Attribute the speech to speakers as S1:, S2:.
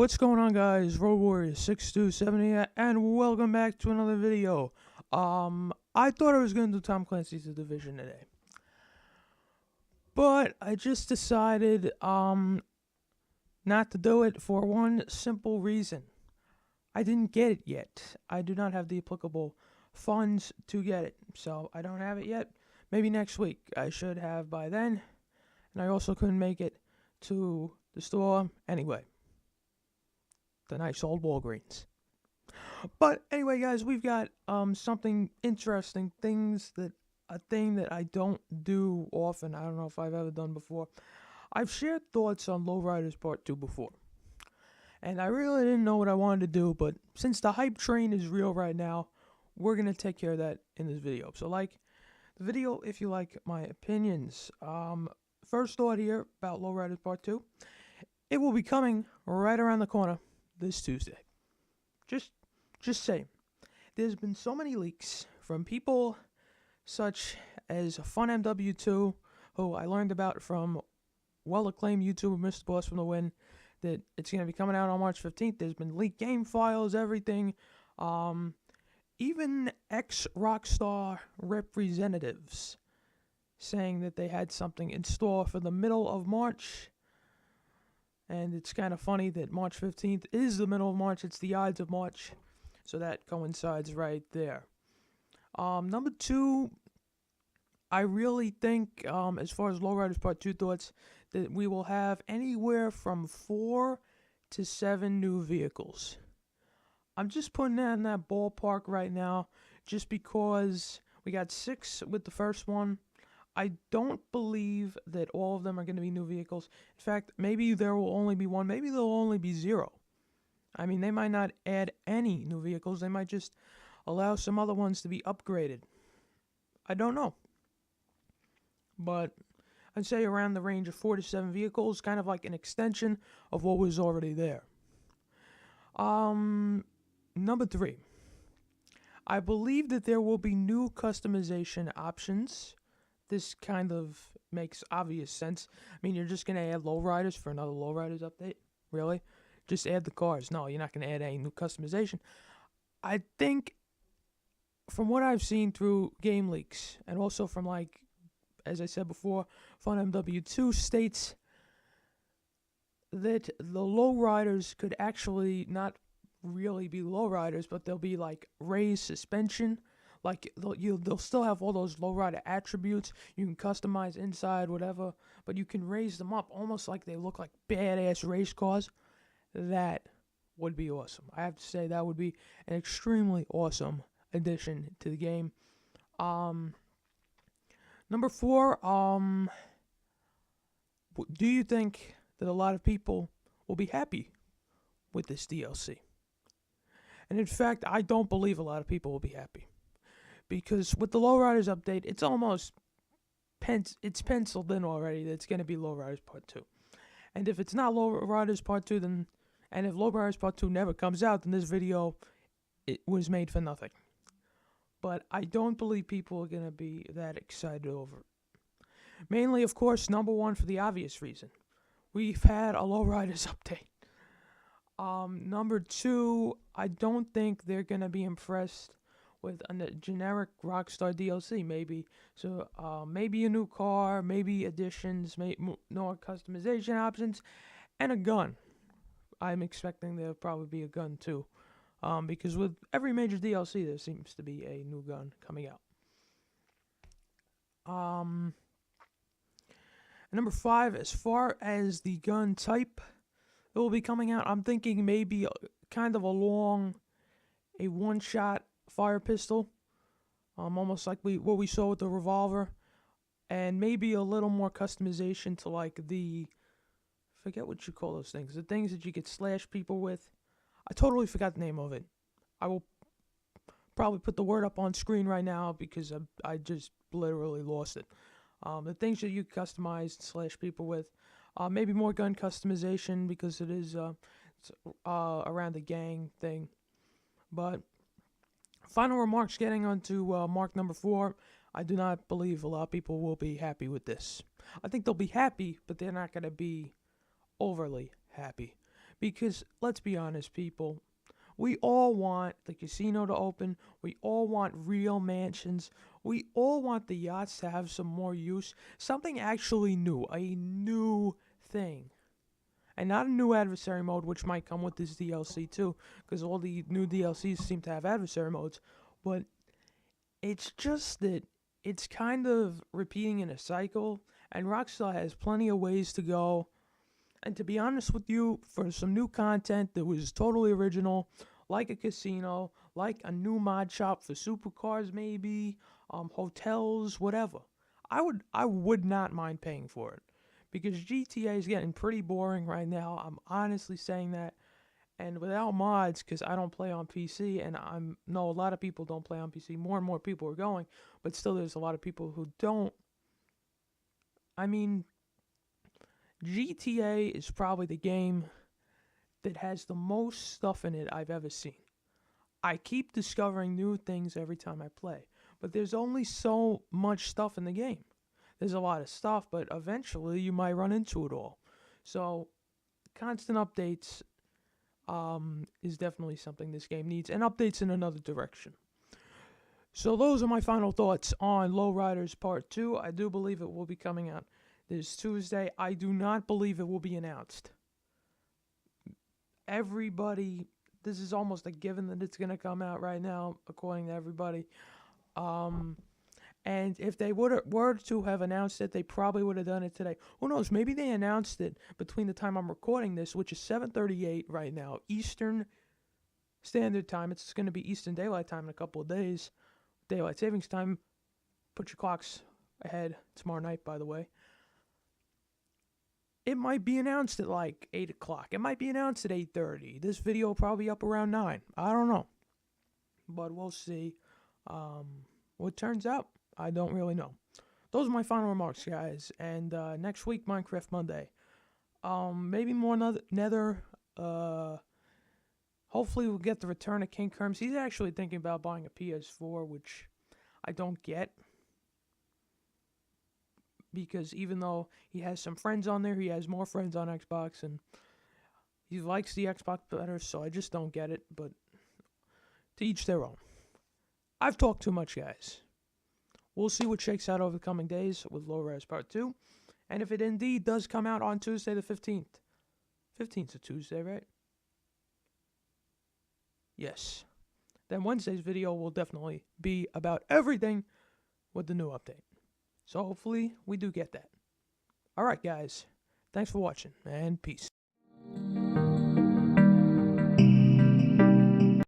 S1: What's going on, guys? Road Warrior 6270, and welcome back to another video. I thought I was going to do Tom Clancy's The Division today, but I just decided, not to do it for one simple reason. I didn't get it yet. I do not have the applicable funds to get it, so I don't have it yet. Maybe next week. I should have by then, and I also couldn't make it to the store anyway. The nice old Walgreens. But anyway, guys, we've got something interesting, a thing that I don't do often. I don't know if I've ever done before. I've shared thoughts on Lowriders Part 2 before, and I really didn't know what I wanted to do, but since the hype train is real right now, we're going to take care of that in this video. So like the video if you like my opinions. First thought here about Lowriders Part 2. It will be coming right around the corner this Tuesday. Just saying. There's been so many leaks from people such as FunMW2, who I learned about from well-acclaimed YouTuber Mr. Boss from the Win, that it's going to be coming out on March 15th. There's been leaked game files, everything. Even ex-Rockstar representatives saying that they had something in store for the middle of March. And it's kind of funny that March 15th is the middle of March. It's the Ides of March. So that coincides right there. Number two, I really think, as far as Lowriders Part 2 thoughts, that we will have anywhere from 4 to 7 new vehicles. I'm just putting that in that ballpark right now just because we got 6 with the first one. I don't believe that all of them are going to be new vehicles. In fact, maybe there will only be 1. Maybe there'll only be 0. I mean, they might not add any new vehicles. They might just allow some other ones to be upgraded. I don't know. But I'd say around the range of 4 to 7 vehicles, kind of like an extension of what was already there. Number 3. I believe that there will be new customization options. This kind of makes obvious sense. I mean, you're just going to add Lowriders for another Lowriders update? Really? Just add the cars. No, you're not going to add any new customization. I think, from what I've seen through game leaks, and also from, like, as I said before, FunMW2 states that the Lowriders could actually not really be Lowriders, but they'll be, like, raised suspension. Like, they'll still have all those lowrider attributes. You can customize inside, whatever. But you can raise them up almost like they look like badass race cars. That would be awesome. I have to say, that would be an extremely awesome addition to the game. Number 4, do you think that a lot of people will be happy with this DLC? And in fact, I don't believe a lot of people will be happy. Because with the Lowriders update, it's almost it's penciled in already that it's going to be Lowriders Part 2. And if it's not Lowriders Part 2, then, and if Lowriders Part 2 never comes out, then this video, it was made for nothing. But I don't believe people are going to be that excited over it. Mainly, of course, number 1 for the obvious reason. We've had a Lowriders update. Number 2, I don't think they're going to be impressed with a generic Rockstar DLC, maybe. So, maybe a new car, maybe additions, more customization options, and a gun. I'm expecting there'll probably be a gun, too. Because with every major DLC, there seems to be a new gun coming out. Number 5, as far as the gun type that will be coming out, I'm thinking maybe kind of along a one-shot fire pistol, almost like what we saw with the revolver, and maybe a little more customization to like forget what you call those things, the things that you could slash people with. I totally forgot the name of it. I will probably put the word up on screen right now because I just literally lost it. The things that you customize, slash people with, maybe more gun customization because it is it's around the gang thing, but. Final remarks, getting on to mark number 4. I do not believe a lot of people will be happy with this. I think they'll be happy, but they're not going to be overly happy. Because let's be honest, people, we all want the casino to open. We all want real mansions. We all want the yachts to have some more use. Something actually new. A new thing. And not a new adversary mode, which might come with this DLC too. Because all the new DLCs seem to have adversary modes. But it's just that it's kind of repeating in a cycle. And Rockstar has plenty of ways to go. And to be honest with you, for some new content that was totally original, like a casino, like a new mod shop for supercars, maybe hotels, whatever, I would not mind paying for it, because GTA is getting pretty boring right now. I'm honestly saying that, and without mods, because I don't play on PC, and I know a lot of people don't play on PC. More and more people are going, but still, there's a lot of people who don't. I mean, GTA is probably the game that has the most stuff in it I've ever seen. I keep discovering new things every time I play, but there's only so much stuff in the game. There's a lot of stuff, but eventually you might run into it all. So, constant updates is definitely something this game needs, and updates in another direction. So those are my final thoughts on Lowriders Part 2. I do believe it will be coming out this Tuesday. I do not believe it will be announced. Everybody, this is almost a given that it's going to come out right now, according to everybody. And if they were to have announced it, they probably would have done it today. Who knows? Maybe they announced it between the time I'm recording this, which is 7:38 right now, Eastern Standard Time. It's going to be Eastern Daylight Time in a couple of days. Daylight Savings Time. Put your clocks ahead tomorrow night, by the way. It might be announced at like 8 o'clock. It might be announced at 8:30. This video will probably be up around 9. I don't know. But we'll see. What turns out, I don't really know. Those are my final remarks, guys. And next week, Minecraft Monday. Maybe more Nether. Hopefully we'll get the return of King Kerms. He's actually thinking about buying a PS4, which I don't get. Because even though he has some friends on there, he has more friends on Xbox, and he likes the Xbox better, so I just don't get it. But to each their own. I've talked too much, guys. We'll see what shakes out over the coming days with Lowriders Part 2. And if it indeed does come out on Tuesday the 15th. 15th's a Tuesday, right? Yes. Then Wednesday's video will definitely be about everything with the new update. So hopefully we do get that. Alright, guys. Thanks for watching, and peace.